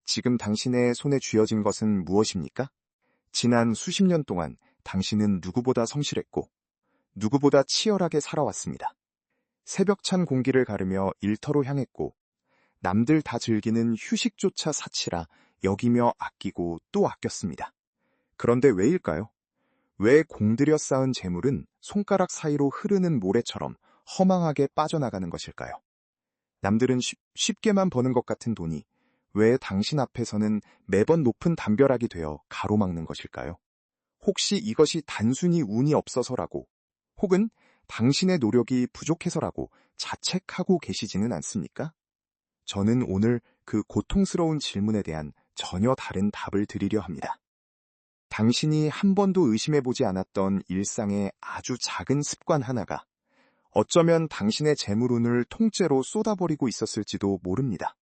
지금 당신의 손에 쥐어진 것은 무엇입니까? 지난 수십 년 동안 당신은 누구보다 성실했고 누구보다 치열하게 살아왔습니다. 새벽찬 공기를 가르며 일터로 향했고 남들 다 즐기는 휴식조차 사치라 여기며 아끼고 또 아꼈습니다. 그런데 왜일까요? 왜 공들여 쌓은 재물은 손가락 사이로 흐르는 모래처럼 허망하게 빠져나가는 것일까요? 남들은 쉽게만 버는 것 같은 돈이 왜 당신 앞에서는 매번 높은 담벼락이 되어 가로막는 것일까요? 혹시 이것이 단순히 운이 없어서라고 혹은 당신의 노력이 부족해서라고 자책하고 계시지는 않습니까? 저는 오늘 그 고통스러운 질문에 대한 전혀 다른 답을 드리려 합니다. 당신이 한 번도 의심해보지 않았던 일상의 아주 작은 습관 하나가 어쩌면 당신의 재물운을 통째로 쏟아버리고 있었을지도 모릅니다.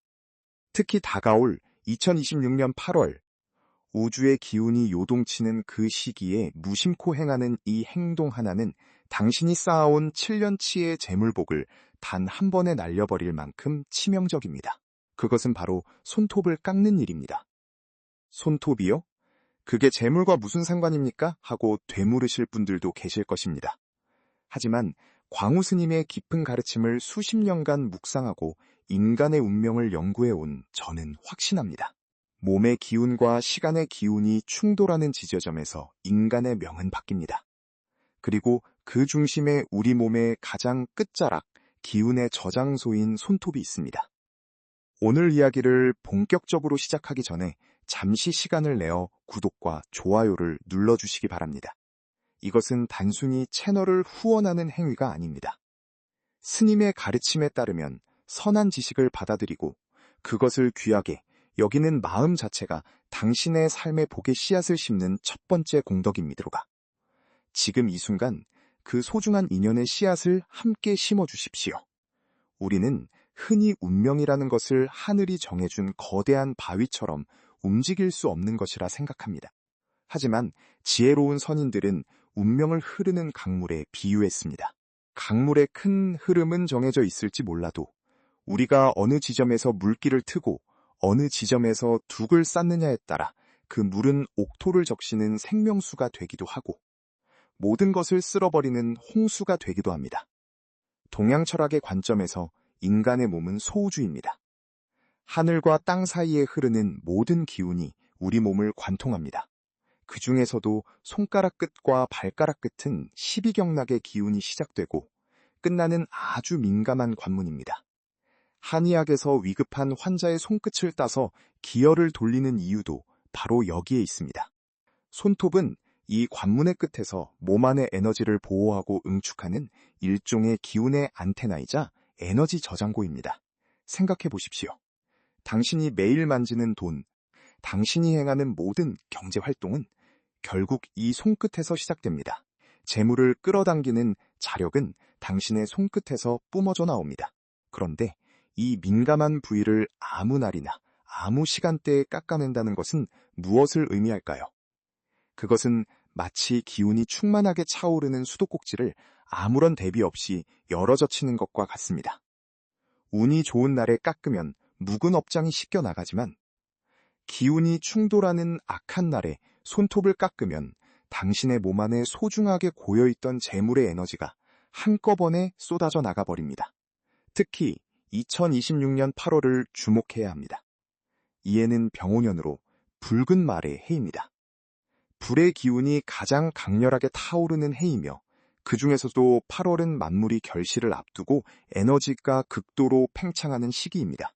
특히 다가올 2026년 8월, 우주의 기운이 요동치는 그 시기에 무심코 행하는 이 행동 하나는 당신이 쌓아온 7년치의 재물복을 단 한 번에 날려버릴 만큼 치명적입니다. 그것은 바로 손톱을 깎는 일입니다. 손톱이요? 그게 재물과 무슨 상관입니까? 하고 되물으실 분들도 계실 것입니다. 하지만 광우 스님의 깊은 가르침을 수십 년간 묵상하고 인간의 운명을 연구해온 저는 확신합니다. 몸의 기운과 시간의 기운이 충돌하는 지저점에서 인간의 명은 바뀝니다. 그리고 그 중심에 우리 몸의 가장 끝자락, 기운의 저장소인 손톱이 있습니다. 오늘 이야기를 본격적으로 시작하기 전에 잠시 시간을 내어 구독과 좋아요를 눌러주시기 바랍니다. 이것은 단순히 채널을 후원하는 행위가 아닙니다. 스님의 가르침에 따르면 선한 지식을 받아들이고 그것을 귀하게 여기는 마음 자체가 당신의 삶의 복의 씨앗을 심는 첫 번째 공덕입니다로가. 지금 이 순간 그 소중한 인연의 씨앗을 함께 심어주십시오. 우리는 흔히 운명이라는 것을 하늘이 정해준 거대한 바위처럼 움직일 수 없는 것이라 생각합니다. 하지만 지혜로운 선인들은 운명을 흐르는 강물에 비유했습니다. 강물의 큰 흐름은 정해져 있을지 몰라도 우리가 어느 지점에서 물길을 트고 어느 지점에서 둑을 쌓느냐에 따라 그 물은 옥토를 적시는 생명수가 되기도 하고 모든 것을 쓸어버리는 홍수가 되기도 합니다. 동양 철학의 관점에서 인간의 몸은 소우주입니다. 하늘과 땅 사이에 흐르는 모든 기운이 우리 몸을 관통합니다. 그 중에서도 손가락 끝과 발가락 끝은 십이경락의 기운이 시작되고 끝나는 아주 민감한 관문입니다. 한의학에서 위급한 환자의 손끝을 따서 기혈을 돌리는 이유도 바로 여기에 있습니다. 손톱은 이 관문의 끝에서 몸 안의 에너지를 보호하고 응축하는 일종의 기운의 안테나이자 에너지 저장고입니다. 생각해 보십시오. 당신이 매일 만지는 돈, 당신이 행하는 모든 경제활동은 결국 이 손끝에서 시작됩니다. 재물을 끌어당기는 자력은 당신의 손끝에서 뿜어져 나옵니다. 그런데 이 민감한 부위를 아무 날이나 아무 시간대에 깎아낸다는 것은 무엇을 의미할까요? 그것은 마치 기운이 충만하게 차오르는 수도꼭지를 아무런 대비 없이 열어젖히는 것과 같습니다. 운이 좋은 날에 깎으면 묵은 업장이 씻겨 나가지만 기운이 충돌하는 악한 날에 손톱을 깎으면 당신의 몸 안에 소중하게 고여있던 재물의 에너지가 한꺼번에 쏟아져 나가버립니다. 특히 2026년 8월을 주목해야 합니다. 이해는 병오년으로 붉은 말의 해입니다. 불의 기운이 가장 강렬하게 타오르는 해이며 그 중에서도 8월은 만물이 결실을 앞두고 에너지가 극도로 팽창하는 시기입니다.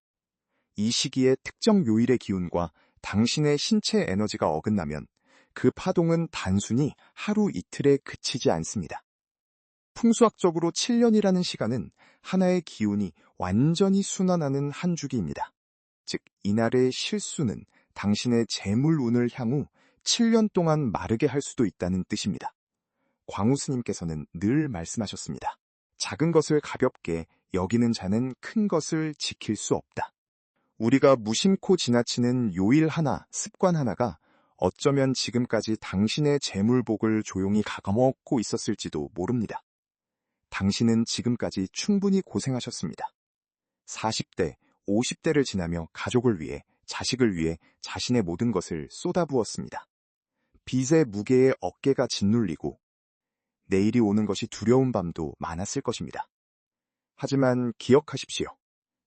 이 시기에 특정 요일의 기운과 당신의 신체 에너지가 어긋나면 그 파동은 단순히 하루 이틀에 그치지 않습니다. 풍수학적으로 7년이라는 시간은 하나의 기운이 완전히 순환하는 한 주기입니다. 즉, 이날의 실수는 당신의 재물운을 향후 7년 동안 마르게 할 수도 있다는 뜻입니다. 광우 스님께서는 늘 말씀하셨습니다. 작은 것을 가볍게 여기는 자는 큰 것을 지킬 수 없다. 우리가 무심코 지나치는 요일 하나, 습관 하나가 어쩌면 지금까지 당신의 재물복을 조용히 갉아먹고 있었을지도 모릅니다. 당신은 지금까지 충분히 고생하셨습니다. 40대, 50대를 지나며 가족을 위해 자식을 위해 자신의 모든 것을 쏟아부었습니다. 빚의 무게에 어깨가 짓눌리고 내일이 오는 것이 두려운 밤도 많았을 것입니다. 하지만 기억하십시오.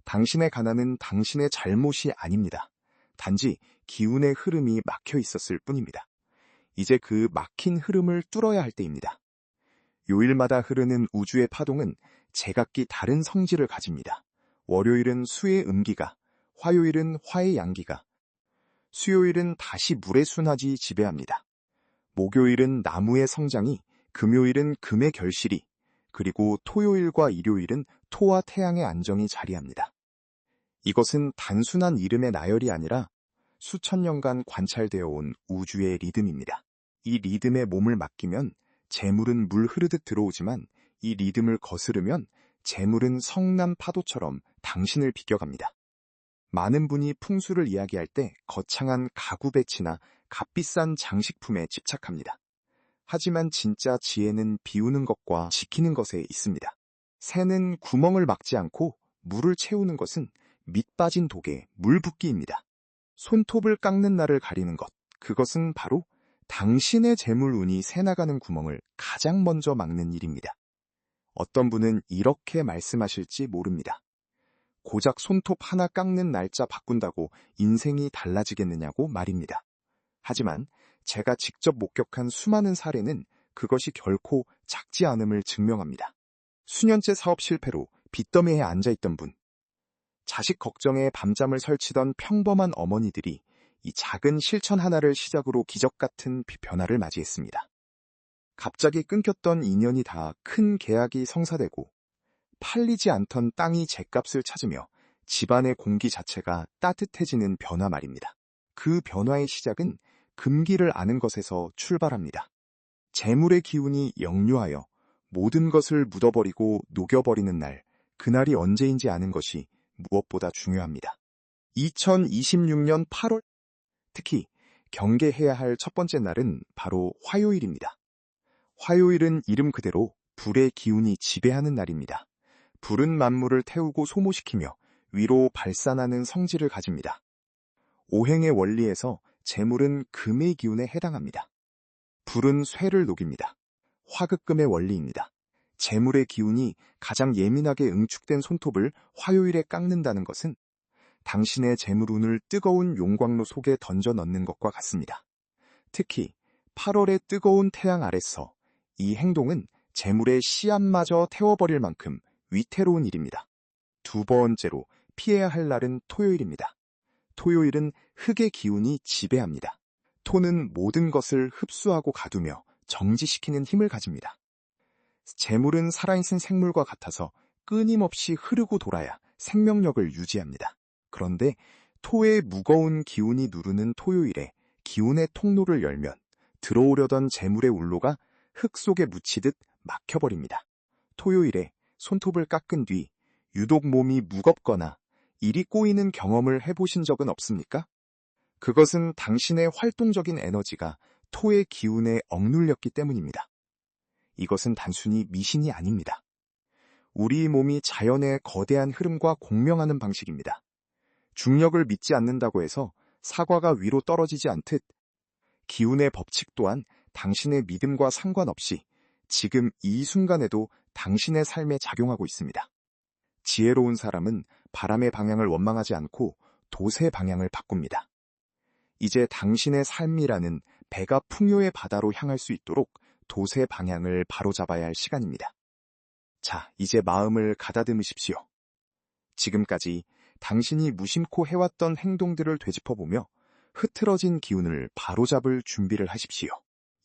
당신의 가난은 당신의 잘못이 아닙니다. 단지 기운의 흐름이 막혀 있었을 뿐입니다. 이제 그 막힌 흐름을 뚫어야 할 때입니다. 요일마다 흐르는 우주의 파동은 제각기 다른 성질을 가집니다. 월요일은 수의 음기가, 화요일은 화의 양기가, 수요일은 다시 물의 순환이 지배합니다. 목요일은 나무의 성장이, 금요일은 금의 결실이, 그리고 토요일과 일요일은 토와 태양의 안정이 자리합니다. 이것은 단순한 이름의 나열이 아니라 수천 년간 관찰되어 온 우주의 리듬입니다. 이 리듬에 몸을 맡기면 재물은 물 흐르듯 들어오지만 이 리듬을 거스르면 재물은 성난 파도처럼 당신을 비껴갑니다. 많은 분이 풍수를 이야기할 때 거창한 가구 배치나 값비싼 장식품에 집착합니다. 하지만 진짜 지혜는 비우는 것과 지키는 것에 있습니다. 새는 구멍을 막지 않고 물을 채우는 것은 밑 빠진 독에 물 붓기입니다. 손톱을 깎는 날을 가리는 것, 그것은 바로 당신의 재물운이 새나가는 구멍을 가장 먼저 막는 일입니다. 어떤 분은 이렇게 말씀하실지 모릅니다. 고작 손톱 하나 깎는 날짜 바꾼다고 인생이 달라지겠느냐고 말입니다. 하지만 제가 직접 목격한 수많은 사례는 그것이 결코 작지 않음을 증명합니다. 수년째 사업 실패로 빚더미에 앉아있던 분, 자식 걱정에 밤잠을 설치던 평범한 어머니들이 이 작은 실천 하나를 시작으로 기적 같은 변화를 맞이했습니다. 갑자기 끊겼던 인연이 다 큰 계약이 성사되고 팔리지 않던 땅이 죗값을 찾으며 집안의 공기 자체가 따뜻해지는 변화 말입니다. 그 변화의 시작은 금기를 아는 것에서 출발합니다. 재물의 기운이 역류하여 모든 것을 묻어버리고 녹여버리는 날, 그날이 언제인지 아는 것이 무엇보다 중요합니다. 2026년 8월, 특히 경계해야 할 첫 번째 날은 바로 화요일입니다. 화요일은 이름 그대로 불의 기운이 지배하는 날입니다. 불은 만물을 태우고 소모시키며 위로 발산하는 성질을 가집니다. 오행의 원리에서 재물은 금의 기운에 해당합니다. 불은 쇠를 녹입니다. 화극금의 원리입니다. 재물의 기운이 가장 예민하게 응축된 손톱을 화요일에 깎는다는 것은 당신의 재물운을 뜨거운 용광로 속에 던져 넣는 것과 같습니다. 특히 8월의 뜨거운 태양 아래서 이 행동은 재물의 씨앗마저 태워버릴 만큼 위태로운 일입니다. 두 번째로 피해야 할 날은 토요일입니다. 토요일은 흙의 기운이 지배합니다. 토는 모든 것을 흡수하고 가두며 정지시키는 힘을 가집니다. 재물은 살아있는 생물과 같아서 끊임없이 흐르고 돌아야 생명력을 유지합니다. 그런데 토의 무거운 기운이 누르는 토요일에 기운의 통로를 열면 들어오려던 재물의 울로가 흙 속에 묻히듯 막혀버립니다. 토요일에 손톱을 깎은 뒤 유독 몸이 무겁거나 일이 꼬이는 경험을 해보신 적은 없습니까? 그것은 당신의 활동적인 에너지가 토의 기운에 억눌렸기 때문입니다. 이것은 단순히 미신이 아닙니다. 우리 몸이 자연의 거대한 흐름과 공명하는 방식입니다. 중력을 믿지 않는다고 해서 사과가 위로 떨어지지 않듯 기운의 법칙 또한 당신의 믿음과 상관없이 지금 이 순간에도 당신의 삶에 작용하고 있습니다. 지혜로운 사람은 바람의 방향을 원망하지 않고 돛의 방향을 바꿉니다. 이제 당신의 삶이라는 배가 풍요의 바다로 향할 수 있도록 돛의 방향을 바로잡아야 할 시간입니다. 자, 이제 마음을 가다듬으십시오. 지금까지 당신이 무심코 해왔던 행동들을 되짚어보며 흐트러진 기운을 바로잡을 준비를 하십시오.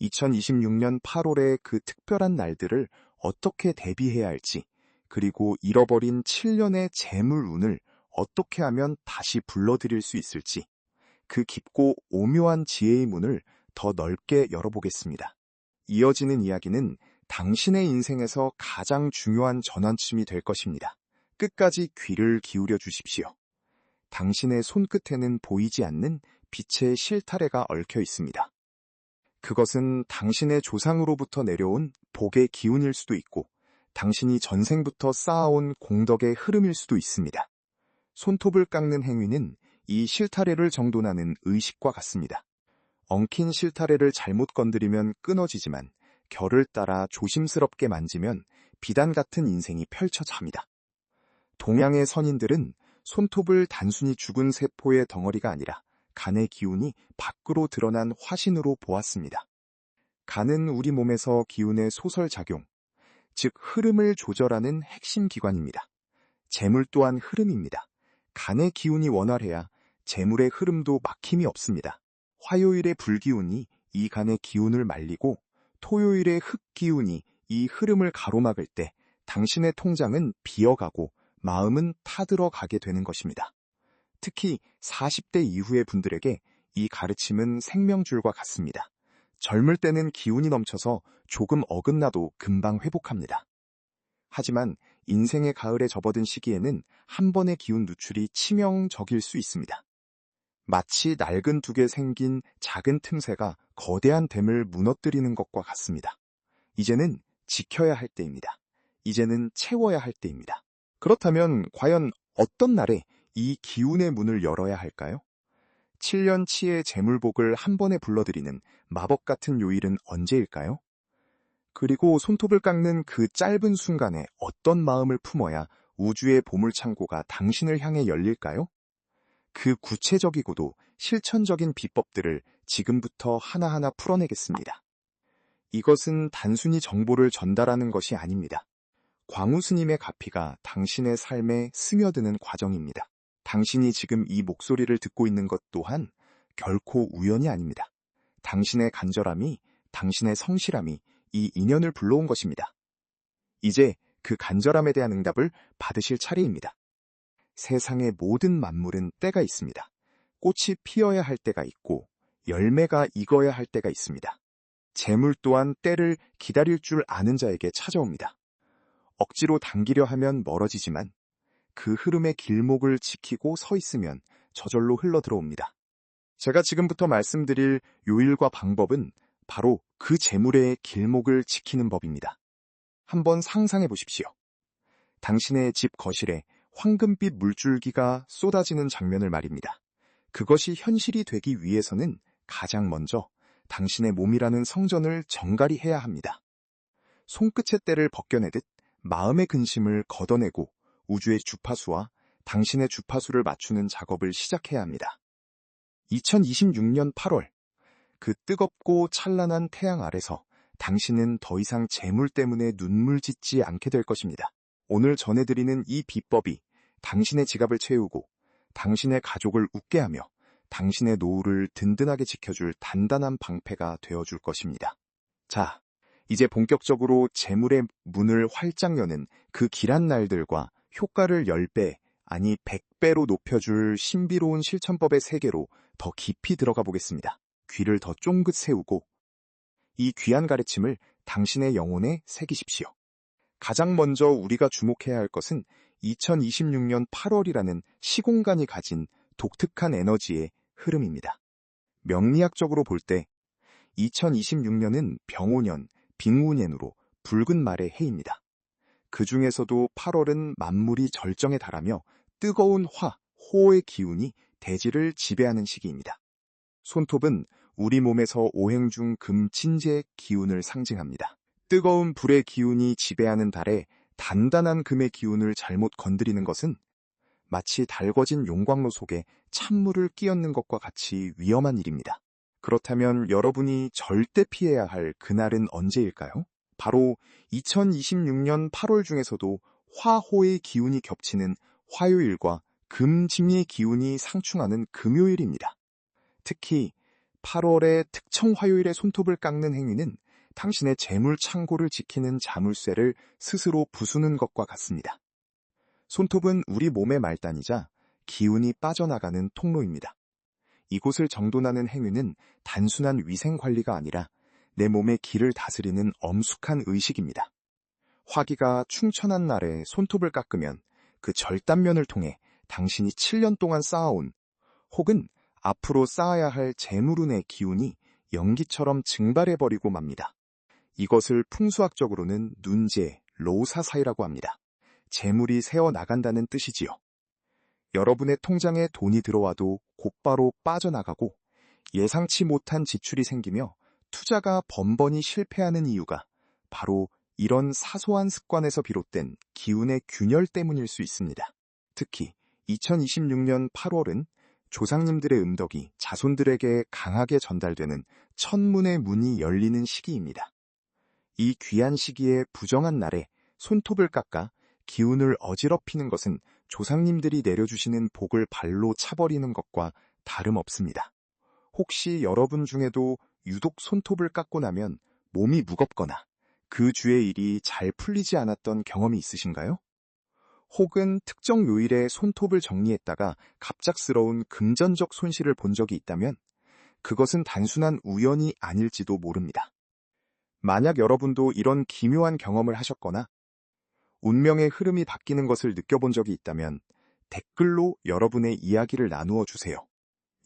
2026년 8월의 그 특별한 날들을 어떻게 대비해야 할지, 그리고 잃어버린 7년의 재물운을 어떻게 하면 다시 불러들일 수 있을지, 그 깊고 오묘한 지혜의 문을 더 넓게 열어보겠습니다. 이어지는 이야기는 당신의 인생에서 가장 중요한 전환점이 될 것입니다. 끝까지 귀를 기울여 주십시오. 당신의 손끝에는 보이지 않는 빛의 실타래가 얽혀 있습니다. 그것은 당신의 조상으로부터 내려온 복의 기운일 수도 있고 당신이 전생부터 쌓아온 공덕의 흐름일 수도 있습니다. 손톱을 깎는 행위는 이 실타래를 정돈하는 의식과 같습니다. 엉킨 실타래를 잘못 건드리면 끊어지지만 결을 따라 조심스럽게 만지면 비단 같은 인생이 펼쳐집니다. 동양의 선인들은 손톱을 단순히 죽은 세포의 덩어리가 아니라 간의 기운이 밖으로 드러난 화신으로 보았습니다. 간은 우리 몸에서 기운의 소설작용, 즉 흐름을 조절하는 핵심 기관입니다. 재물 또한 흐름입니다. 간의 기운이 원활해야 재물의 흐름도 막힘이 없습니다. 화요일의 불기운이 이 간의 기운을 말리고 토요일의 흑기운이 이 흐름을 가로막을 때 당신의 통장은 비어가고 마음은 타들어가게 되는 것입니다. 특히 40대 이후의 분들에게 이 가르침은 생명줄과 같습니다. 젊을 때는 기운이 넘쳐서 조금 어긋나도 금방 회복합니다. 하지만 인생의 가을에 접어든 시기에는 한 번의 기운 누출이 치명적일 수 있습니다. 마치 낡은 둑에 생긴 작은 틈새가 거대한 댐을 무너뜨리는 것과 같습니다. 이제는 지켜야 할 때입니다. 이제는 채워야 할 때입니다. 그렇다면 과연 어떤 날에 이 기운의 문을 열어야 할까요? 7년치의 재물복을 한 번에 불러들이는 마법 같은 요일은 언제일까요? 그리고 손톱을 깎는 그 짧은 순간에 어떤 마음을 품어야 우주의 보물창고가 당신을 향해 열릴까요? 그 구체적이고도 실천적인 비법들을 지금부터 하나하나 풀어내겠습니다. 이것은 단순히 정보를 전달하는 것이 아닙니다. 광우 스님의 가피가 당신의 삶에 스며드는 과정입니다. 당신이 지금 이 목소리를 듣고 있는 것 또한 결코 우연이 아닙니다. 당신의 간절함이, 당신의 성실함이 이 인연을 불러온 것입니다. 이제 그 간절함에 대한 응답을 받으실 차례입니다. 세상의 모든 만물은 때가 있습니다. 꽃이 피어야 할 때가 있고 열매가 익어야 할 때가 있습니다. 재물 또한 때를 기다릴 줄 아는 자에게 찾아옵니다. 억지로 당기려 하면 멀어지지만 그 흐름의 길목을 지키고 서 있으면 저절로 흘러들어옵니다. 제가 지금부터 말씀드릴 요일과 방법은 바로 그 재물의 길목을 지키는 법입니다. 한번 상상해 보십시오. 당신의 집 거실에 황금빛 물줄기가 쏟아지는 장면을 말입니다. 그것이 현실이 되기 위해서는 가장 먼저 당신의 몸이라는 성전을 정갈히 해야 합니다. 손끝의 때를 벗겨내듯 마음의 근심을 걷어내고 우주의 주파수와 당신의 주파수를 맞추는 작업을 시작해야 합니다. 2026년 8월, 그 뜨겁고 찬란한 태양 아래서 당신은 더 이상 재물 때문에 눈물 짓지 않게 될 것입니다. 오늘 전해드리는 이 비법이 당신의 지갑을 채우고 당신의 가족을 웃게 하며 당신의 노후를 든든하게 지켜줄 단단한 방패가 되어줄 것입니다. 자, 이제 본격적으로 재물의 문을 활짝 여는 그 길한 날들과 효과를 10배, 아니 100배로 높여줄 신비로운 실천법의 세계로 더 깊이 들어가 보겠습니다. 귀를 더 쫑긋 세우고 이 귀한 가르침을 당신의 영혼에 새기십시오. 가장 먼저 우리가 주목해야 할 것은 2026년 8월이라는 시공간이 가진 독특한 에너지의 흐름입니다. 명리학적으로 볼 때 2026년은 병오년, 빙우년으로 붉은 말의 해입니다. 그 중에서도 8월은 만물이 절정에 달하며 뜨거운 호의 기운이 대지를 지배하는 시기입니다. 손톱은 우리 몸에서 오행 중 금친제의 기운을 상징합니다. 뜨거운 불의 기운이 지배하는 달에 단단한 금의 기운을 잘못 건드리는 것은 마치 달궈진 용광로 속에 찬물을 끼얹는 것과 같이 위험한 일입니다. 그렇다면 여러분이 절대 피해야 할 그날은 언제일까요? 바로 2026년 8월 중에서도 화호의 기운이 겹치는 화요일과 금짐의 기운이 상충하는 금요일입니다. 특히 8월의 특정 화요일에 손톱을 깎는 행위는 당신의 재물 창고를 지키는 자물쇠를 스스로 부수는 것과 같습니다. 손톱은 우리 몸의 말단이자 기운이 빠져나가는 통로입니다. 이곳을 정돈하는 행위는 단순한 위생관리가 아니라 내 몸의 기를 다스리는 엄숙한 의식입니다. 화기가 충천한 날에 손톱을 깎으면 그 절단면을 통해 당신이 7년 동안 쌓아온 혹은 앞으로 쌓아야 할 재물운의 기운이 연기처럼 증발해버리고 맙니다. 이것을 풍수학적으로는 눈재, 로사 사이라고 합니다. 재물이 새어나간다는 뜻이지요. 여러분의 통장에 돈이 들어와도 곧바로 빠져나가고 예상치 못한 지출이 생기며 투자가 번번이 실패하는 이유가 바로 이런 사소한 습관에서 비롯된 기운의 균열 때문일 수 있습니다. 특히 2026년 8월은 조상님들의 음덕이 자손들에게 강하게 전달되는 천문의 문이 열리는 시기입니다. 이 귀한 시기에 부정한 날에 손톱을 깎아 기운을 어지럽히는 것은 조상님들이 내려주시는 복을 발로 차버리는 것과 다름없습니다. 혹시 여러분 중에도 유독 손톱을 깎고 나면 몸이 무겁거나 그 주의 일이 잘 풀리지 않았던 경험이 있으신가요? 혹은 특정 요일에 손톱을 정리했다가 갑작스러운 금전적 손실을 본 적이 있다면 그것은 단순한 우연이 아닐지도 모릅니다. 만약 여러분도 이런 기묘한 경험을 하셨거나 운명의 흐름이 바뀌는 것을 느껴본 적이 있다면 댓글로 여러분의 이야기를 나누어 주세요.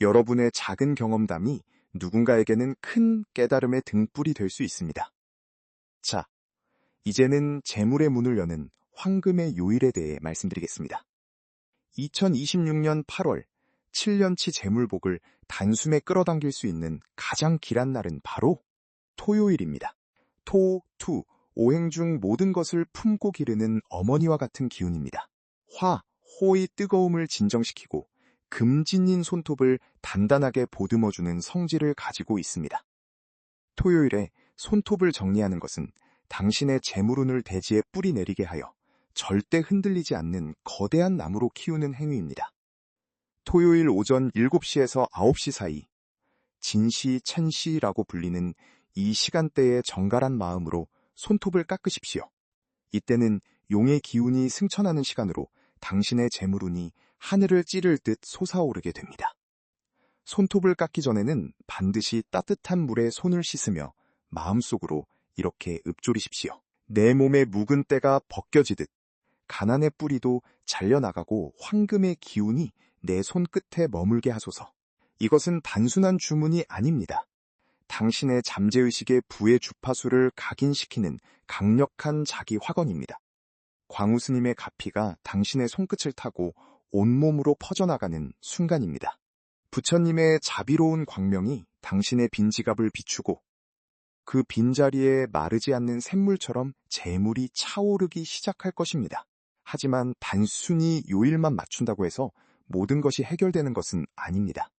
여러분의 작은 경험담이 누군가에게는 큰 깨달음의 등불이 될 수 있습니다. 자, 이제는 재물의 문을 여는 황금의 요일에 대해 말씀드리겠습니다. 2026년 8월 7년치 재물복을 단숨에 끌어당길 수 있는 가장 길한 날은 바로 토요일입니다. 토, 투, 오행 중 모든 것을 품고 기르는 어머니와 같은 기운입니다. 화, 호의 뜨거움을 진정시키고 금진인 손톱을 단단하게 보듬어주는 성질을 가지고 있습니다. 토요일에 손톱을 정리하는 것은 당신의 재물운을 대지에 뿌리 내리게 하여 절대 흔들리지 않는 거대한 나무로 키우는 행위입니다. 토요일 오전 7시에서 9시 사이 진시, 천시라고 불리는 이 시간대의 정갈한 마음으로 손톱을 깎으십시오. 이때는 용의 기운이 승천하는 시간으로 당신의 재물운이 하늘을 찌를 듯 솟아오르게 됩니다. 손톱을 깎기 전에는 반드시 따뜻한 물에 손을 씻으며 마음속으로 이렇게 읊조리십시오. 내 몸의 묵은 때가 벗겨지듯 가난의 뿌리도 잘려나가고 황금의 기운이 내 손끝에 머물게 하소서. 이것은 단순한 주문이 아닙니다. 당신의 잠재의식의 부의 주파수를 각인시키는 강력한 자기 확언입니다. 광우스님의 가피가 당신의 손끝을 타고 온몸으로 퍼져나가는 순간입니다. 부처님의 자비로운 광명이 당신의 빈 지갑을 비추고 그 빈자리에 마르지 않는 샘물처럼 재물이 차오르기 시작할 것입니다. 하지만 단순히 요일만 맞춘다고 해서 모든 것이 해결되는 것은 아닙니다.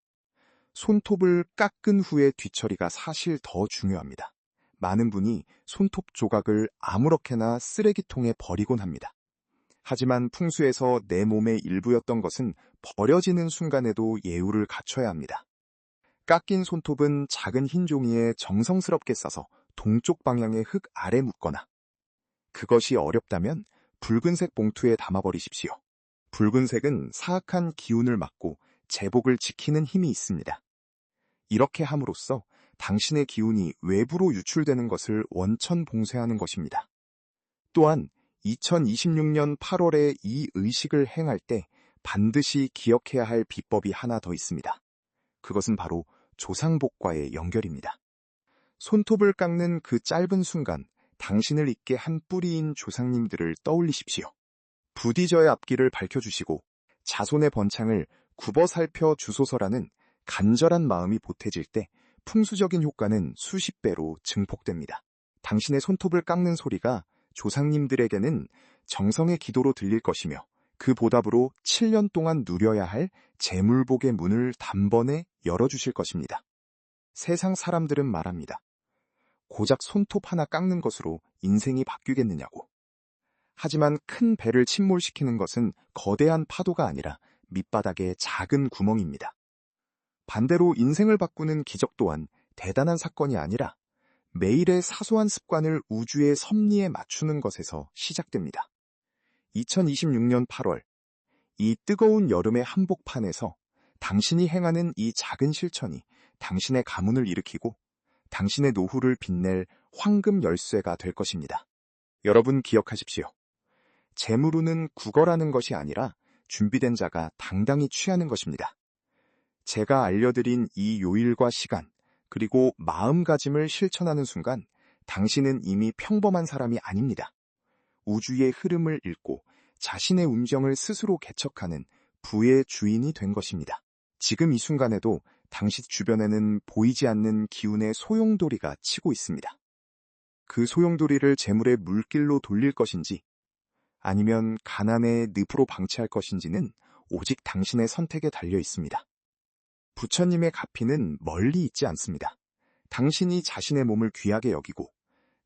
손톱을 깎은 후의 뒤처리가 사실 더 중요합니다. 많은 분이 손톱 조각을 아무렇게나 쓰레기통에 버리곤 합니다. 하지만 풍수에서 내 몸의 일부였던 것은 버려지는 순간에도 예우를 갖춰야 합니다. 깎인 손톱은 작은 흰 종이에 정성스럽게 싸서 동쪽 방향의 흙 아래 묻거나 그것이 어렵다면 붉은색 봉투에 담아버리십시오. 붉은색은 사악한 기운을 막고 제복을 지키는 힘이 있습니다. 이렇게 함으로써 당신의 기운이 외부로 유출되는 것을 원천봉쇄하는 것입니다. 또한 2026년 8월에 이 의식을 행할 때 반드시 기억해야 할 비법이 하나 더 있습니다. 그것은 바로 조상복과의 연결입니다. 손톱을 깎는 그 짧은 순간 당신을 잇게 한 뿌리인 조상님들을 떠올리십시오. 부디저의 앞길을 밝혀주시고 자손의 번창을 굽어 살펴 주소서라는 간절한 마음이 보태질 때 풍수적인 효과는 수십 배로 증폭됩니다. 당신의 손톱을 깎는 소리가 조상님들에게는 정성의 기도로 들릴 것이며 그 보답으로 7년 동안 누려야 할 재물복의 문을 단번에 열어주실 것입니다. 세상 사람들은 말합니다. 고작 손톱 하나 깎는 것으로 인생이 바뀌겠느냐고. 하지만 큰 배를 침몰시키는 것은 거대한 파도가 아니라 밑바닥의 작은 구멍입니다. 반대로 인생을 바꾸는 기적 또한 대단한 사건이 아니라 매일의 사소한 습관을 우주의 섭리에 맞추는 것에서 시작됩니다. 2026년 8월, 이 뜨거운 여름의 한복판에서 당신이 행하는 이 작은 실천이 당신의 가문을 일으키고 당신의 노후를 빛낼 황금 열쇠가 될 것입니다. 여러분 기억하십시오. 재물운은 구걸하는 것이 아니라 준비된 자가 당당히 취하는 것입니다. 제가 알려드린 이 요일과 시간, 그리고 마음가짐을 실천하는 순간 당신은 이미 평범한 사람이 아닙니다. 우주의 흐름을 읽고 자신의 운명을 스스로 개척하는 부의 주인이 된 것입니다. 지금 이 순간에도 당신 주변에는 보이지 않는 기운의 소용돌이가 치고 있습니다. 그 소용돌이를 재물의 물길로 돌릴 것인지 아니면 가난의 늪으로 방치할 것인지는 오직 당신의 선택에 달려 있습니다. 부처님의 가피는 멀리 있지 않습니다. 당신이 자신의 몸을 귀하게 여기고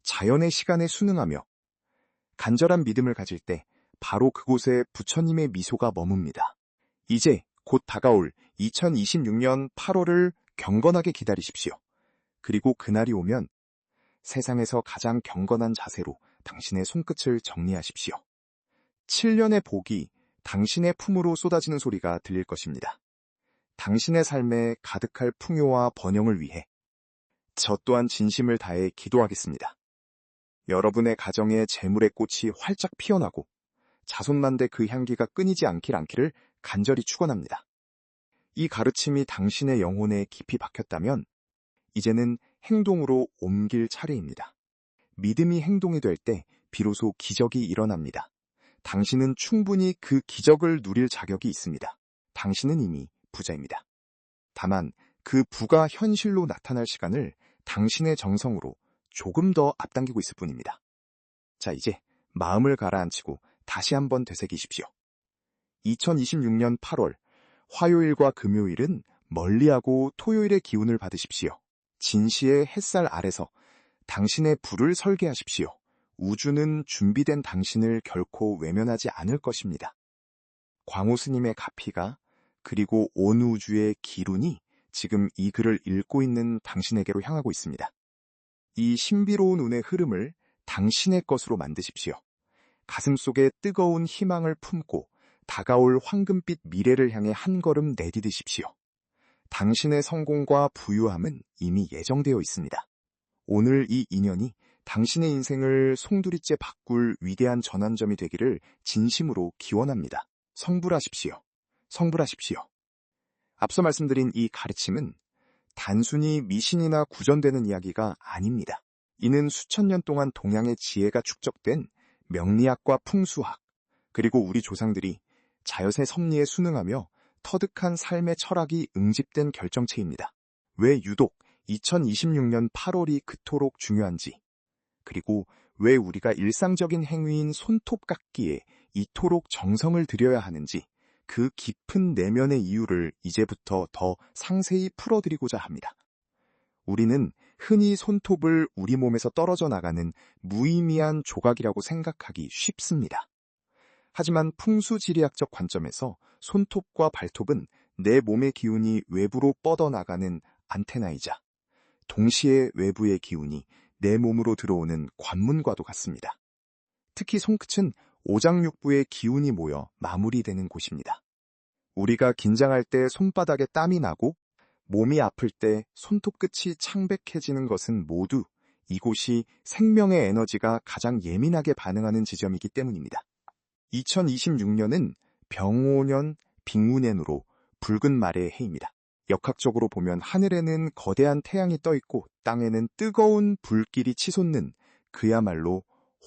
자연의 시간에 순응하며 간절한 믿음을 가질 때 바로 그곳에 부처님의 미소가 머뭅니다. 이제 곧 다가올 2026년 8월을 경건하게 기다리십시오. 그리고 그날이 오면 세상에서 가장 경건한 자세로 당신의 손끝을 정리하십시오. 7년의 복이 당신의 품으로 쏟아지는 소리가 들릴 것입니다. 당신의 삶에 가득할 풍요와 번영을 위해 저 또한 진심을 다해 기도하겠습니다. 여러분의 가정에 재물의 꽃이 활짝 피어나고 자손만대 그 향기가 끊이지 않기를 간절히 축원합니다. 이 가르침이 당신의 영혼에 깊이 박혔다면 이제는 행동으로 옮길 차례입니다. 믿음이 행동이 될 때 비로소 기적이 일어납니다. 당신은 충분히 그 기적을 누릴 자격이 있습니다. 당신은 이미 부자입니다. 다만 그 부가 현실로 나타날 시간을 당신의 정성으로 조금 더 앞당기고 있을 뿐입니다. 자, 이제 마음을 가라앉히고 다시 한번 되새기십시오. 2026년 8월 화요일과 금요일은 멀리하고 토요일의 기운을 받으십시오. 진시의 햇살 아래서 당신의 불을 설계하십시오. 우주는 준비된 당신을 결코 외면하지 않을 것입니다. 광호 스님의 가피가 그리고 온 우주의 기룬이 지금 이 글을 읽고 있는 당신에게로 향하고 있습니다. 이 신비로운 운의 흐름을 당신의 것으로 만드십시오. 가슴속에 뜨거운 희망을 품고 다가올 황금빛 미래를 향해 한 걸음 내디디십시오. 당신의 성공과 부유함은 이미 예정되어 있습니다. 오늘 이 인연이 당신의 인생을 송두리째 바꿀 위대한 전환점이 되기를 진심으로 기원합니다. 성불하십시오. 성불하십시오. 앞서 말씀드린 이 가르침은 단순히 미신이나 구전되는 이야기가 아닙니다. 이는 수천 년 동안 동양의 지혜가 축적된 명리학과 풍수학, 그리고 우리 조상들이 자연의 섭리에 순응하며 터득한 삶의 철학이 응집된 결정체입니다. 왜 유독 2026년 8월이 그토록 중요한지, 그리고 왜 우리가 일상적인 행위인 손톱 깎기에 이토록 정성을 들여야 하는지 그 깊은 내면의 이유를 이제부터 더 상세히 풀어드리고자 합니다. 우리는 흔히 손톱을 우리 몸에서 떨어져 나가는 무의미한 조각이라고 생각하기 쉽습니다. 하지만 풍수지리학적 관점에서 손톱과 발톱은 내 몸의 기운이 외부로 뻗어나가는 안테나이자 동시에 외부의 기운이 내 몸으로 들어오는 관문과도 같습니다. 특히 손끝은 오장육부의 기운이 모여 마무리되는 곳입니다. 우리가 긴장할 때 손바닥에 땀이 나고 몸이 아플 때 손톱 끝이 창백해지는 것은 모두 이곳이 생명의 에너지가 가장 예민하게 반응하는 지점이기 때문입니다. 2026년은 병오년 빅문엔으로 붉은 말의 해입니다. 역학적으로 보면 하늘에는 거대한 태양이 떠 있고 땅에는 뜨거운 불길이 치솟는 그야말로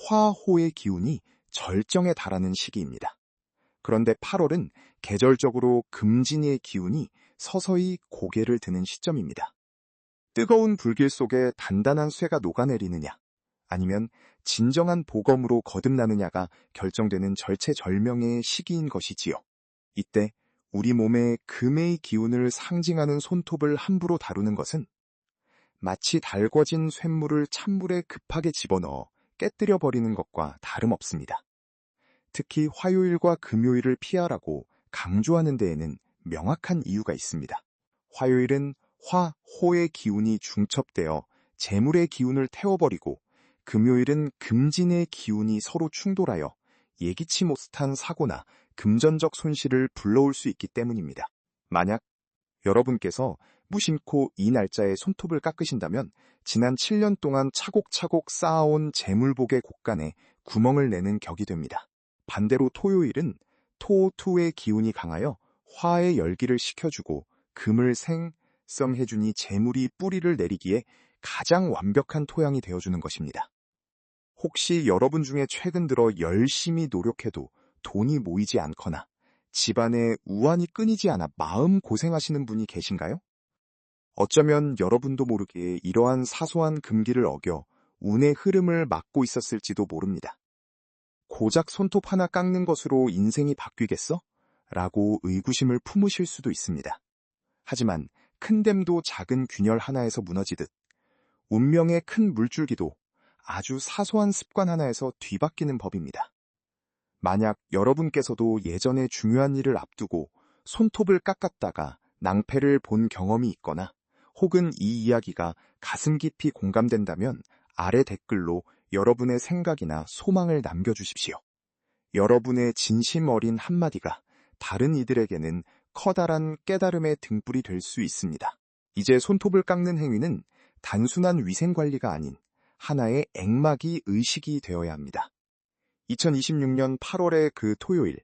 화호의 기운이 절정에 달하는 시기입니다. 그런데 8월은 계절적으로 금진의 기운이 서서히 고개를 드는 시점입니다. 뜨거운 불길 속에 단단한 쇠가 녹아내리느냐, 아니면 진정한 보검으로 거듭나느냐가 결정되는 절체절명의 시기인 것이지요. 이때 우리 몸의 금의 기운을 상징하는 손톱을 함부로 다루는 것은 마치 달궈진 쇳물을 찬물에 급하게 집어넣어 깨뜨려 버리는 것과 다름없습니다. 특히 화요일과 금요일을 피하라고 강조하는 데에는 명확한 이유가 있습니다. 화요일은 화, 호의 기운이 중첩되어 재물의 기운을 태워버리고 금요일은 금진의 기운이 서로 충돌하여 예기치 못한 사고나 금전적 손실을 불러올 수 있기 때문입니다. 만약 여러분께서 무심코 이 날짜에 손톱을 깎으신다면 지난 7년 동안 차곡차곡 쌓아온 재물복의 곳간에 구멍을 내는 격이 됩니다. 반대로 토요일은 토투의 기운이 강하여 화의 열기를 식혀주고 금을 생성해주니 재물이 뿌리를 내리기에 가장 완벽한 토양이 되어주는 것입니다. 혹시 여러분 중에 최근 들어 열심히 노력해도 돈이 모이지 않거나 집안에 우환이 끊이지 않아 마음 고생하시는 분이 계신가요? 어쩌면 여러분도 모르게 이러한 사소한 금기를 어겨 운의 흐름을 막고 있었을지도 모릅니다. 고작 손톱 하나 깎는 것으로 인생이 바뀌겠어? 라고 의구심을 품으실 수도 있습니다. 하지만 큰 댐도 작은 균열 하나에서 무너지듯 운명의 큰 물줄기도 아주 사소한 습관 하나에서 뒤바뀌는 법입니다. 만약 여러분께서도 예전에 중요한 일을 앞두고 손톱을 깎았다가 낭패를 본 경험이 있거나 혹은 이 이야기가 가슴 깊이 공감된다면 아래 댓글로 여러분의 생각이나 소망을 남겨주십시오. 여러분의 진심 어린 한마디가 다른 이들에게는 커다란 깨달음의 등불이 될 수 있습니다. 이제 손톱을 깎는 행위는 단순한 위생관리가 아닌 하나의 액막이 의식이 되어야 합니다. 2026년 8월의 그 토요일,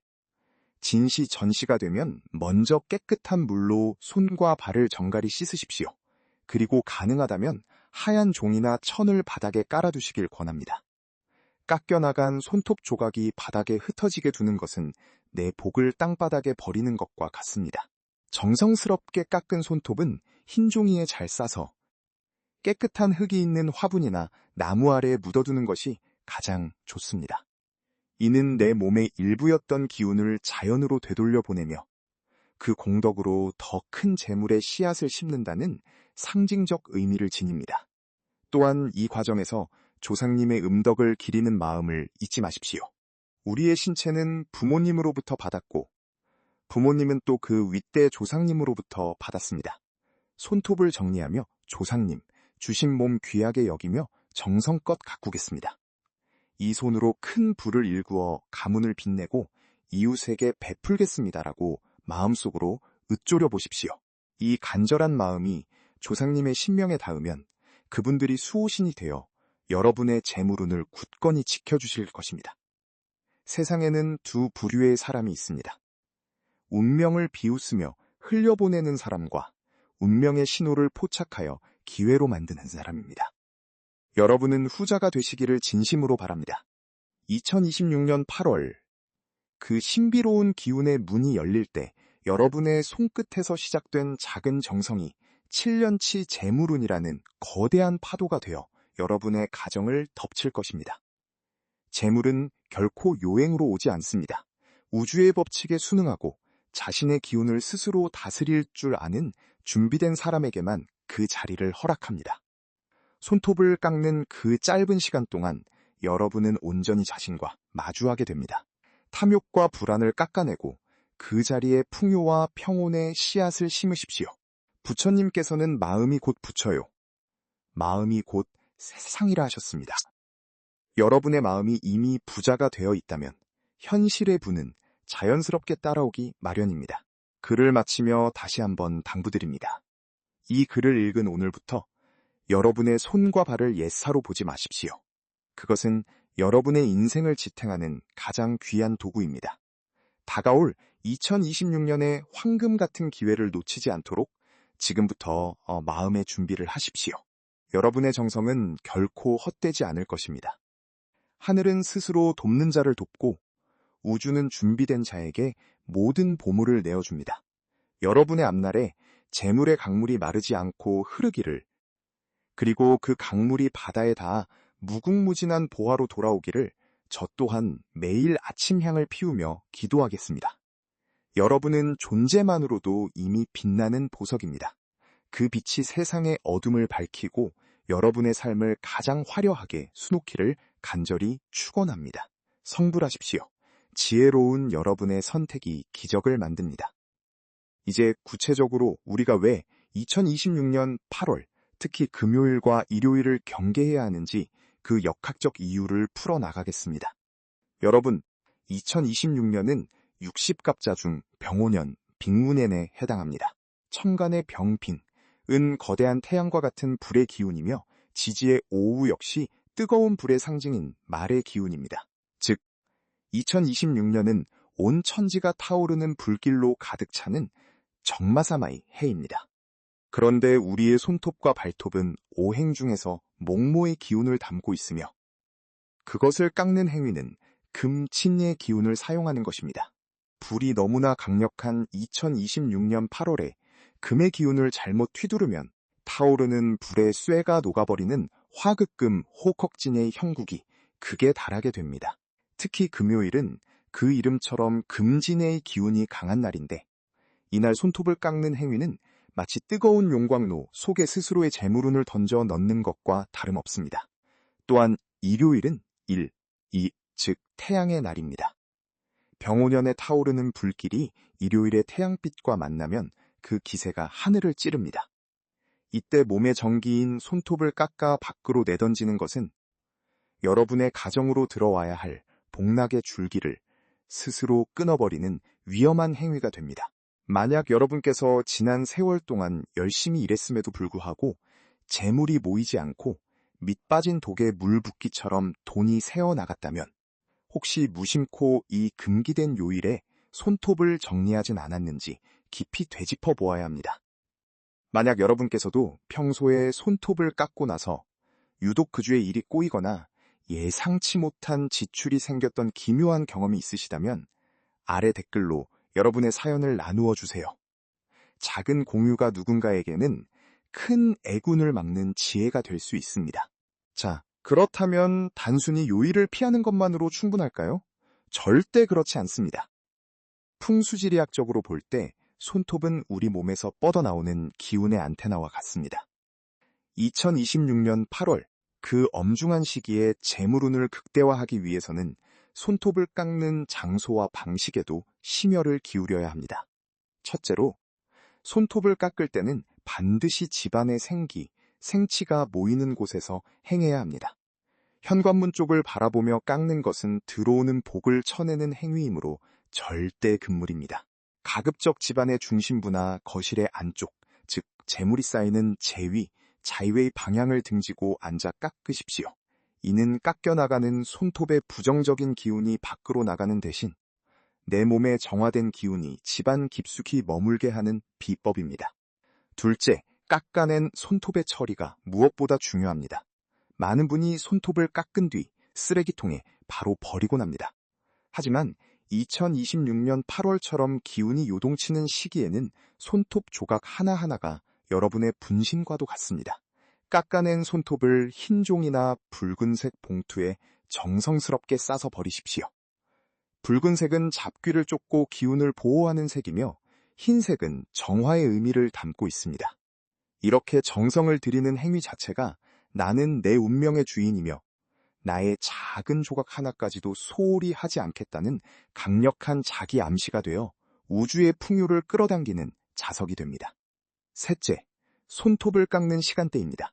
진시 전시가 되면 먼저 깨끗한 물로 손과 발을 정갈히 씻으십시오. 그리고 가능하다면 하얀 종이나 천을 바닥에 깔아두시길 권합니다. 깎여나간 손톱 조각이 바닥에 흩어지게 두는 것은 내 복을 땅바닥에 버리는 것과 같습니다. 정성스럽게 깎은 손톱은 흰 종이에 잘 싸서 깨끗한 흙이 있는 화분이나 나무 아래에 묻어두는 것이 가장 좋습니다. 이는 내 몸의 일부였던 기운을 자연으로 되돌려 보내며 그 공덕으로 더 큰 재물의 씨앗을 심는다는 상징적 의미를 지닙니다. 또한 이 과정에서 조상님의 음덕을 기리는 마음을 잊지 마십시오. 우리의 신체는 부모님으로부터 받았고 부모님은 또 그 윗대 조상님으로부터 받았습니다. 손톱을 정리하며 조상님, 주신 몸 귀하게 여기며 정성껏 가꾸겠습니다. 이 손으로 큰 불을 일구어 가문을 빛내고 이웃에게 베풀겠습니다라고 마음속으로 읊조려 보십시오. 이 간절한 마음이 조상님의 신명에 닿으면 그분들이 수호신이 되어 여러분의 재물운을 굳건히 지켜주실 것입니다. 세상에는 두 부류의 사람이 있습니다. 운명을 비웃으며 흘려보내는 사람과 운명의 신호를 포착하여 기회로 만드는 사람입니다. 여러분은 후자가 되시기를 진심으로 바랍니다. 2026년 8월, 그 신비로운 기운의 문이 열릴 때 여러분의 손끝에서 시작된 작은 정성이 7년치 재물운이라는 거대한 파도가 되어 여러분의 가정을 덮칠 것입니다. 재물은 결코 요행으로 오지 않습니다. 우주의 법칙에 순응하고 자신의 기운을 스스로 다스릴 줄 아는 준비된 사람에게만 그 자리를 허락합니다. 손톱을 깎는 그 짧은 시간 동안 여러분은 온전히 자신과 마주하게 됩니다. 탐욕과 불안을 깎아내고 그 자리에 풍요와 평온의 씨앗을 심으십시오. 부처님께서는 마음이 곧 부처요. 마음이 곧 세상이라 하셨습니다. 여러분의 마음이 이미 부자가 되어 있다면 현실의 부는 자연스럽게 따라오기 마련입니다. 글을 마치며 다시 한번 당부드립니다. 이 글을 읽은 오늘부터 여러분의 손과 발을 옛사로 보지 마십시오. 그것은 여러분의 인생을 지탱하는 가장 귀한 도구입니다. 다가올 2026년의 황금 같은 기회를 놓치지 않도록 지금부터 마음의 준비를 하십시오. 여러분의 정성은 결코 헛되지 않을 것입니다. 하늘은 스스로 돕는 자를 돕고 우주는 준비된 자에게 모든 보물을 내어줍니다. 여러분의 앞날에 재물의 강물이 마르지 않고 흐르기를, 그리고 그 강물이 바다에 닿아 무궁무진한 보화로 돌아오기를 저 또한 매일 아침 향을 피우며 기도하겠습니다. 여러분은 존재만으로도 이미 빛나는 보석입니다. 그 빛이 세상의 어둠을 밝히고 여러분의 삶을 가장 화려하게 수놓기를 간절히 축원합니다. 성불하십시오. 지혜로운 여러분의 선택이 기적을 만듭니다. 이제 구체적으로 우리가 왜 2026년 8월, 특히 금요일과 일요일을 경계해야 하는지 그 역학적 이유를 풀어나가겠습니다. 여러분, 2026년은 60갑자 중 병오년, 빅문년에 해당합니다. 천간의 병빙, 은 거대한 태양과 같은 불의 기운이며 지지의 오후 역시 뜨거운 불의 상징인 말의 기운입니다. 즉, 2026년은 온 천지가 타오르는 불길로 가득 차는 정마사마이 해입니다. 그런데 우리의 손톱과 발톱은 오행 중에서 목모의 기운을 담고 있으며 그것을 깎는 행위는 금친의 기운을 사용하는 것입니다. 불이 너무나 강력한 2026년 8월에 금의 기운을 잘못 휘두르면 타오르는 불의 쇠가 녹아버리는 화극금 호컥진의 형국이 극에 달하게 됩니다. 특히 금요일은 그 이름처럼 금진의 기운이 강한 날인데 이날 손톱을 깎는 행위는 마치 뜨거운 용광로 속에 스스로의 재물운을 던져 넣는 것과 다름없습니다. 또한 일요일은 즉 태양의 날입니다. 병오년에 타오르는 불길이 일요일의 태양빛과 만나면 그 기세가 하늘을 찌릅니다. 이때 몸의 정기인 손톱을 깎아 밖으로 내던지는 것은 여러분의 가정으로 들어와야 할 복락의 줄기를 스스로 끊어버리는 위험한 행위가 됩니다. 만약 여러분께서 지난 세월 동안 열심히 일했음에도 불구하고 재물이 모이지 않고 밑 빠진 독에 물 붓기처럼 돈이 새어나갔다면 혹시 무심코 이 금기된 요일에 손톱을 정리하진 않았는지 깊이 되짚어 보아야 합니다. 만약 여러분께서도 평소에 손톱을 깎고 나서 유독 그 주에 일이 꼬이거나 예상치 못한 지출이 생겼던 기묘한 경험이 있으시다면 아래 댓글로 여러분의 사연을 나누어 주세요. 작은 공유가 누군가에게는 큰 애군을 막는 지혜가 될 수 있습니다. 자, 그렇다면 단순히 요일을 피하는 것만으로 충분할까요? 절대 그렇지 않습니다. 풍수지리학적으로 볼 때 손톱은 우리 몸에서 뻗어나오는 기운의 안테나와 같습니다. 2026년 8월, 그 엄중한 시기에 재물운을 극대화하기 위해서는 손톱을 깎는 장소와 방식에도 심혈을 기울여야 합니다. 첫째로, 손톱을 깎을 때는 반드시 집안의 생치가 모이는 곳에서 행해야 합니다. 현관문 쪽을 바라보며 깎는 것은 들어오는 복을 쳐내는 행위이므로 절대 금물입니다. 가급적 집안의 중심부나 거실의 안쪽, 즉 재물이 쌓이는 자위의 방향을 등지고 앉아 깎으십시오. 이는 깎여나가는 손톱의 부정적인 기운이 밖으로 나가는 대신 내 몸에 정화된 기운이 집안 깊숙이 머물게 하는 비법입니다. 둘째, 깎아낸 손톱의 처리가 무엇보다 중요합니다. 많은 분이 손톱을 깎은 뒤 쓰레기통에 바로 버리곤 합니다. 하지만 2026년 8월처럼 기운이 요동치는 시기에는 손톱 조각 하나하나가 여러분의 분신과도 같습니다. 깎아낸 손톱을 흰 종이나 붉은색 봉투에 정성스럽게 싸서 버리십시오. 붉은색은 잡귀를 쫓고 기운을 보호하는 색이며 흰색은 정화의 의미를 담고 있습니다. 이렇게 정성을 들이는 행위 자체가 나는 내 운명의 주인이며 나의 작은 조각 하나까지도 소홀히 하지 않겠다는 강력한 자기 암시가 되어 우주의 풍요를 끌어당기는 자석이 됩니다. 셋째, 손톱을 깎는 시간대입니다.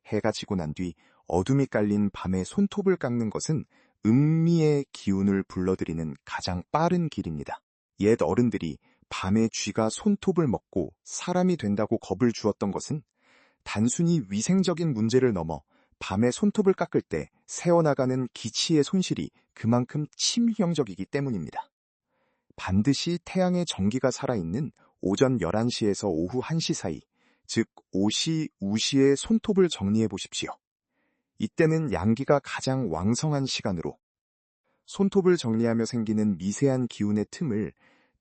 해가 지고 난 뒤 어둠이 깔린 밤에 손톱을 깎는 것은 음미의 기운을 불러들이는 가장 빠른 길입니다. 옛 어른들이 밤에 쥐가 손톱을 먹고 사람이 된다고 겁을 주었던 것은 단순히 위생적인 문제를 넘어 밤에 손톱을 깎을 때 새어나가는 기치의 손실이 그만큼 치명적이기 때문입니다. 반드시 태양의 정기가 살아있는 오전 11시에서 오후 1시 사이, 즉 오시, 우시의 손톱을 정리해 보십시오. 이때는 양기가 가장 왕성한 시간으로 손톱을 정리하며 생기는 미세한 기운의 틈을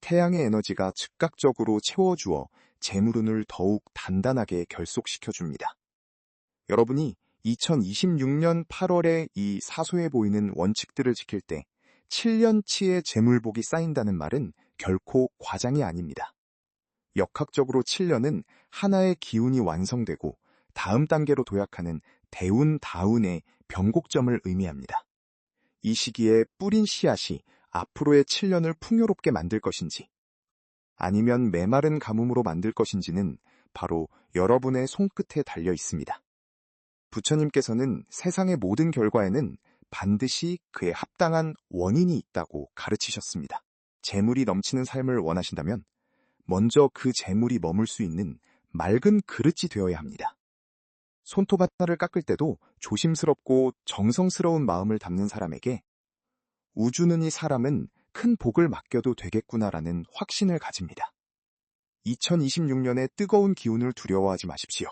태양의 에너지가 즉각적으로 채워주어 재물운을 더욱 단단하게 결속시켜줍니다. 여러분이 2026년 8월에 이 사소해 보이는 원칙들을 지킬 때 7년치의 재물복이 쌓인다는 말은 결코 과장이 아닙니다. 역학적으로 7년은 하나의 기운이 완성되고 다음 단계로 도약하는 대운다운의 변곡점을 의미합니다. 이 시기에 뿌린 씨앗이 앞으로의 7년을 풍요롭게 만들 것인지 아니면 메마른 가뭄으로 만들 것인지는 바로 여러분의 손끝에 달려 있습니다. 부처님께서는 세상의 모든 결과에는 반드시 그에 합당한 원인이 있다고 가르치셨습니다. 재물이 넘치는 삶을 원하신다면 먼저 그 재물이 머물 수 있는 맑은 그릇이 되어야 합니다. 손톱 하나를 깎을 때도 조심스럽고 정성스러운 마음을 담는 사람에게 우주는 이 사람은 큰 복을 맡겨도 되겠구나라는 확신을 가집니다. 2026년의 뜨거운 기운을 두려워하지 마십시오.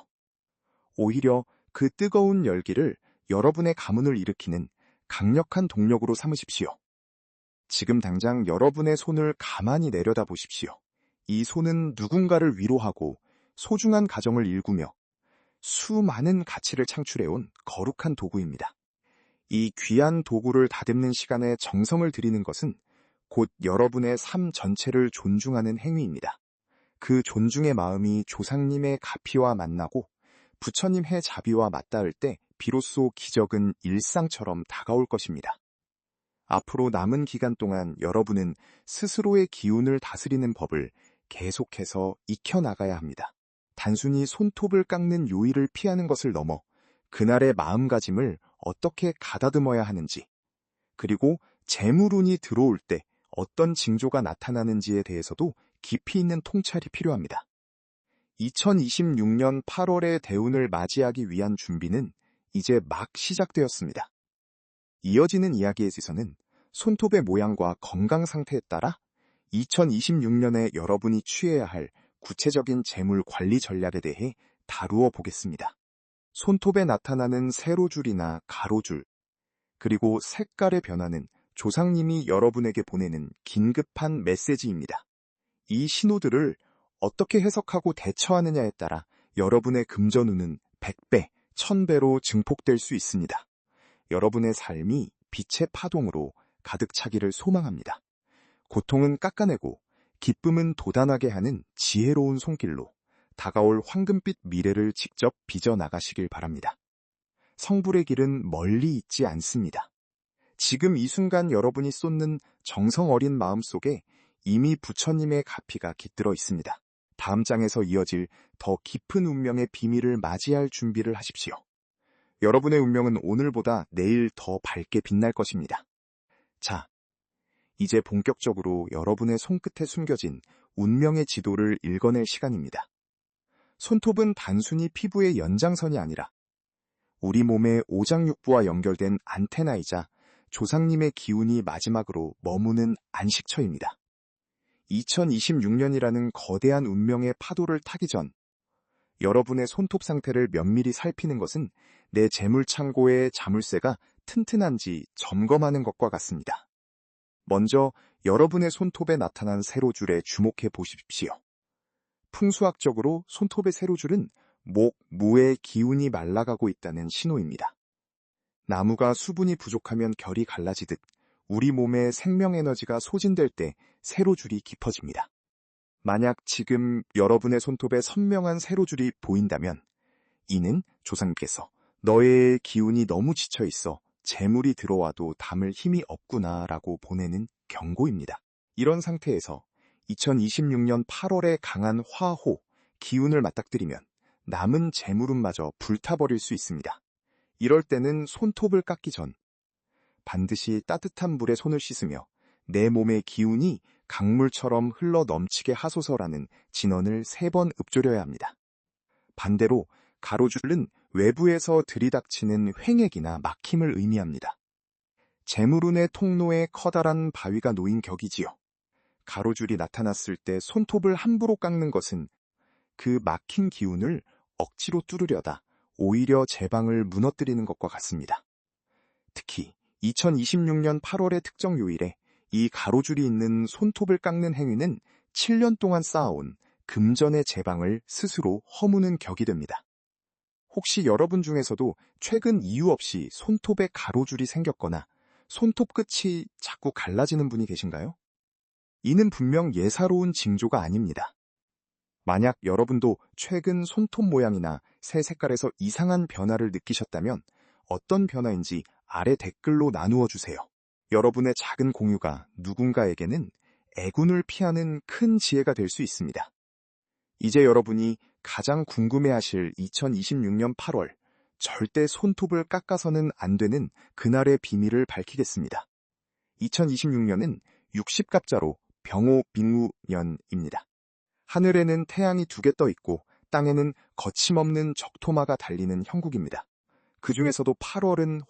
오히려 그 뜨거운 열기를 여러분의 가문을 일으키는 강력한 동력으로 삼으십시오. 지금 당장 여러분의 손을 가만히 내려다 보십시오. 이 손은 누군가를 위로하고 소중한 가정을 일구며 수많은 가치를 창출해온 거룩한 도구입니다. 이 귀한 도구를 다듬는 시간에 정성을 들이는 것은 곧 여러분의 삶 전체를 존중하는 행위입니다. 그 존중의 마음이 조상님의 가피와 만나고 부처님의 자비와 맞닿을 때 비로소 기적은 일상처럼 다가올 것입니다. 앞으로 남은 기간 동안 여러분은 스스로의 기운을 다스리는 법을 계속해서 익혀나가야 합니다. 단순히 손톱을 깎는 요일을 피하는 것을 넘어 그날의 마음가짐을 어떻게 가다듬어야 하는지, 그리고 재물운이 들어올 때 어떤 징조가 나타나는지에 대해서도 깊이 있는 통찰이 필요합니다. 2026년 8월의 대운을 맞이하기 위한 준비는 이제 막 시작되었습니다. 이어지는 이야기에서는 손톱의 모양과 건강 상태에 따라 2026년에 여러분이 취해야 할 구체적인 재물 관리 전략에 대해 다루어 보겠습니다. 손톱에 나타나는 세로줄이나 가로줄, 그리고 색깔의 변화는 조상님이 여러분에게 보내는 긴급한 메시지입니다. 이 신호들을 어떻게 해석하고 대처하느냐에 따라 여러분의 금전운은 100배, 1000배로 증폭될 수 있습니다. 여러분의 삶이 빛의 파동으로 가득 차기를 소망합니다. 고통은 깎아내고 기쁨은 돋아나게 하는 지혜로운 손길로 다가올 황금빛 미래를 직접 빚어나가시길 바랍니다. 성불의 길은 멀리 있지 않습니다. 지금 이 순간 여러분이 쏟는 정성 어린 마음 속에 이미 부처님의 가피가 깃들어 있습니다. 다음 장에서 이어질 더 깊은 운명의 비밀을 맞이할 준비를 하십시오. 여러분의 운명은 오늘보다 내일 더 밝게 빛날 것입니다. 자, 이제 본격적으로 여러분의 손끝에 숨겨진 운명의 지도를 읽어낼 시간입니다. 손톱은 단순히 피부의 연장선이 아니라 우리 몸의 오장육부와 연결된 안테나이자 조상님의 기운이 마지막으로 머무는 안식처입니다. 2026년이라는 거대한 운명의 파도를 타기 전 여러분의 손톱 상태를 면밀히 살피는 것은 내 재물 창고의 자물쇠가 튼튼한지 점검하는 것과 같습니다. 먼저 여러분의 손톱에 나타난 세로줄에 주목해 보십시오. 풍수학적으로 손톱의 세로줄은 목, 무의 기운이 말라가고 있다는 신호입니다. 나무가 수분이 부족하면 결이 갈라지듯 우리 몸의 생명에너지가 소진될 때 세로줄이 깊어집니다. 만약 지금 여러분의 손톱에 선명한 세로줄이 보인다면 이는 조상님께서 너의 기운이 너무 지쳐있어 재물이 들어와도 담을 힘이 없구나 라고 보내는 경고입니다. 이런 상태에서 2026년 8월에 강한 화호, 기운을 맞닥뜨리면 남은 재물운마저 불타버릴 수 있습니다. 이럴 때는 손톱을 깎기 전 반드시 따뜻한 물에 손을 씻으며 내 몸의 기운이 강물처럼 흘러 넘치게 하소서라는 진언을 3번 읊조려야 합니다. 반대로 가로줄은 외부에서 들이닥치는 횡액이나 막힘을 의미합니다. 재물운의 통로에 커다란 바위가 놓인 격이지요. 가로줄이 나타났을 때 손톱을 함부로 깎는 것은 그 막힌 기운을 억지로 뚫으려다 오히려 제방을 무너뜨리는 것과 같습니다. 특히 2026년 8월의 특정 요일에 이 가로줄이 있는 손톱을 깎는 행위는 7년 동안 쌓아온 금전의 제방을 스스로 허무는 격이 됩니다. 혹시 여러분 중에서도 최근 이유 없이 손톱에 가로줄이 생겼거나 손톱 끝이 자꾸 갈라지는 분이 계신가요? 이는 분명 예사로운 징조가 아닙니다. 만약 여러분도 최근 손톱 모양이나 새 색깔에서 이상한 변화를 느끼셨다면 어떤 변화인지 아래 댓글로 나누어 주세요. 여러분의 작은 공유가 누군가에게는 애군을 피하는 큰 지혜가 될 수 있습니다. 이제 여러분이 가장 궁금해하실 2026년 8월, 절대 손톱을 깎아서는 안 되는 그날의 비밀을 밝히겠습니다. 2026년은 60갑자로 병오빙우년입니다. 하늘에는 태양이 2개 떠 있고 땅에는 거침없는 적토마가 달리는 형국입니다. 그 중에서도 8월은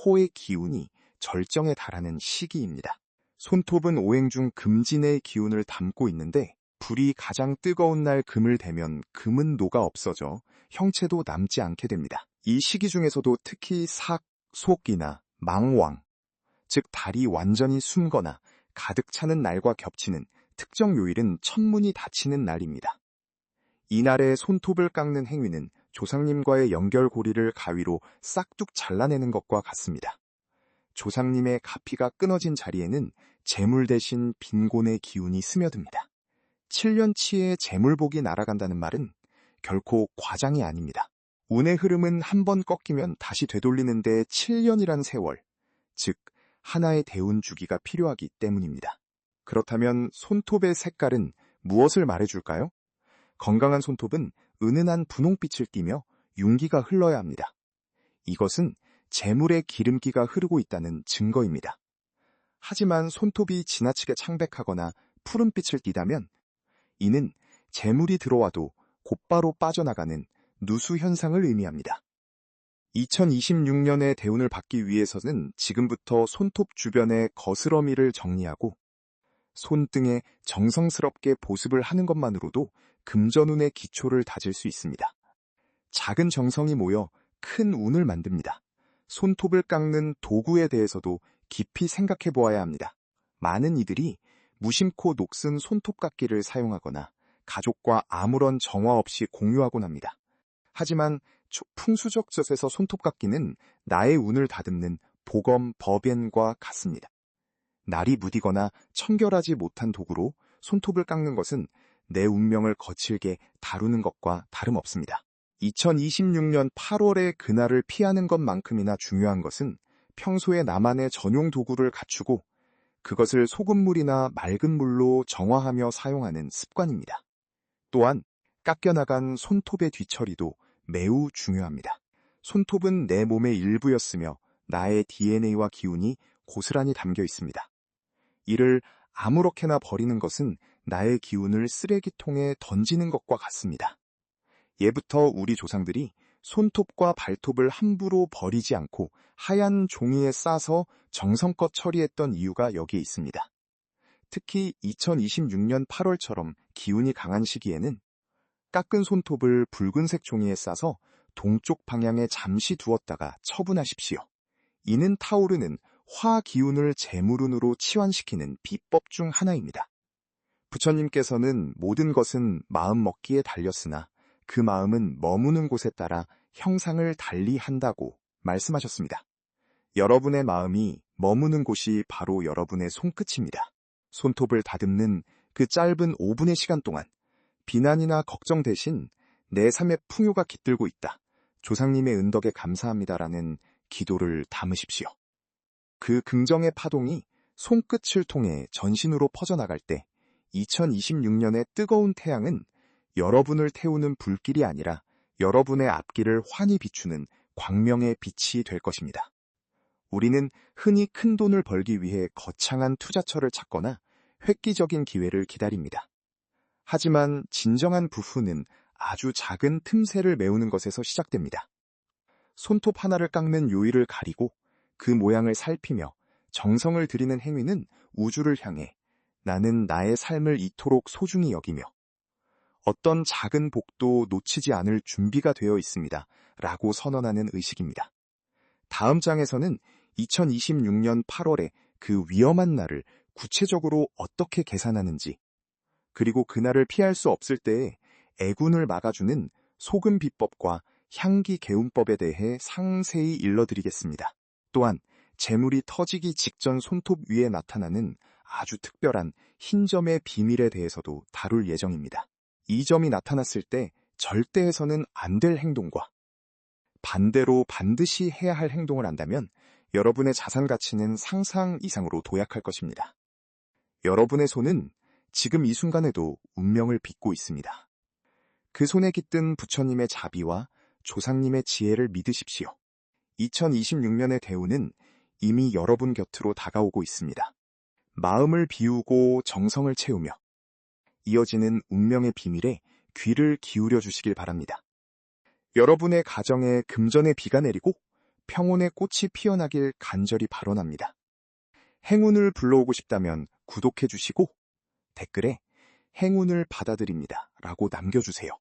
호의 기운이 절정에 달하는 시기입니다. 손톱은 오행 중 금진의 기운을 담고 있는데 불이 가장 뜨거운 날 금을 대면 금은 녹아 없어져 형체도 남지 않게 됩니다. 이 시기 중에서도 특히 삭, 속이나 망왕, 즉 달이 완전히 숨거나 가득 차는 날과 겹치는 특정 요일은 천문이 닫히는 날입니다. 이날의 손톱을 깎는 행위는 조상님과의 연결고리를 가위로 싹둑 잘라내는 것과 같습니다. 조상님의 가피가 끊어진 자리에는 재물 대신 빈곤의 기운이 스며듭니다. 7년치의 재물복이 날아간다는 말은 결코 과장이 아닙니다. 운의 흐름은 한 번 꺾이면 다시 되돌리는데 7년이란 세월, 즉 하나의 대운 주기가 필요하기 때문입니다. 그렇다면 손톱의 색깔은 무엇을 말해줄까요? 건강한 손톱은 은은한 분홍빛을 띠며 윤기가 흘러야 합니다. 이것은 재물의 기름기가 흐르고 있다는 증거입니다. 하지만 손톱이 지나치게 창백하거나 푸른빛을 띠다면 이는 재물이 들어와도 곧바로 빠져나가는 누수 현상을 의미합니다. 2026년의 대운을 받기 위해서는 지금부터 손톱 주변의 거스러미를 정리하고 손등에 정성스럽게 보습을 하는 것만으로도 금전운의 기초를 다질 수 있습니다. 작은 정성이 모여 큰 운을 만듭니다. 손톱을 깎는 도구에 대해서도 깊이 생각해 보아야 합니다. 많은 이들이 무심코 녹슨 손톱깎이를 사용하거나 가족과 아무런 정화 없이 공유하곤 합니다. 하지만 풍수적 젖에서 손톱깎이는 나의 운을 다듬는 보검, 법연과 같습니다. 날이 무디거나 청결하지 못한 도구로 손톱을 깎는 것은 내 운명을 거칠게 다루는 것과 다름없습니다. 2026년 8월의 그날을 피하는 것만큼이나 중요한 것은 평소에 나만의 전용 도구를 갖추고 그것을 소금물이나 맑은 물로 정화하며 사용하는 습관입니다. 또한 깎여나간 손톱의 뒤처리도 매우 중요합니다. 손톱은 내 몸의 일부였으며 나의 DNA와 기운이 고스란히 담겨 있습니다. 이를 아무렇게나 버리는 것은 나의 기운을 쓰레기통에 던지는 것과 같습니다. 예부터 우리 조상들이 손톱과 발톱을 함부로 버리지 않고 하얀 종이에 싸서 정성껏 처리했던 이유가 여기에 있습니다. 특히 2026년 8월처럼 기운이 강한 시기에는 깎은 손톱을 붉은색 종이에 싸서 동쪽 방향에 잠시 두었다가 처분하십시오. 이는 타오르는 화 기운을 재물운으로 치환시키는 비법 중 하나입니다. 부처님께서는 모든 것은 마음 먹기에 달렸으나 그 마음은 머무는 곳에 따라 형상을 달리 한다고 말씀하셨습니다. 여러분의 마음이 머무는 곳이 바로 여러분의 손끝입니다. 손톱을 다듬는 그 짧은 5분의 시간 동안 비난이나 걱정 대신 내 삶에 풍요가 깃들고 있다. 조상님의 은덕에 감사합니다라는 기도를 담으십시오. 그 긍정의 파동이 손끝을 통해 전신으로 퍼져나갈 때 2026년의 뜨거운 태양은 여러분을 태우는 불길이 아니라 여러분의 앞길을 환히 비추는 광명의 빛이 될 것입니다. 우리는 흔히 큰 돈을 벌기 위해 거창한 투자처를 찾거나 획기적인 기회를 기다립니다. 하지만 진정한 부후는 아주 작은 틈새를 메우는 것에서 시작됩니다. 손톱 하나를 깎는 요일을 가리고 그 모양을 살피며 정성을 들이는 행위는 우주를 향해 나는 나의 삶을 이토록 소중히 여기며 어떤 작은 복도 놓치지 않을 준비가 되어 있습니다. 라고 선언하는 의식입니다. 다음 장에서는 2026년 8월에 그 위험한 날을 구체적으로 어떻게 계산하는지, 그리고 그날을 피할 수 없을 때에 애군을 막아주는 소금 비법과 향기 개운법에 대해 상세히 일러드리겠습니다. 또한 재물이 터지기 직전 손톱 위에 나타나는 아주 특별한 흰 점의 비밀에 대해서도 다룰 예정입니다. 이 점이 나타났을 때 절대 해서는 안 될 행동과 반대로 반드시 해야 할 행동을 한다면 여러분의 자산 가치는 상상 이상으로 도약할 것입니다. 여러분의 손은 지금 이 순간에도 운명을 빚고 있습니다. 그 손에 깃든 부처님의 자비와 조상님의 지혜를 믿으십시오. 2026년의 대운은 이미 여러분 곁으로 다가오고 있습니다. 마음을 비우고 정성을 채우며 이어지는 운명의 비밀에 귀를 기울여 주시길 바랍니다. 여러분의 가정에 금전의 비가 내리고 평온의 꽃이 피어나길 간절히 발언합니다. 행운을 불러오고 싶다면 구독해 주시고 댓글에 행운을 받아들입니다 라고 남겨주세요.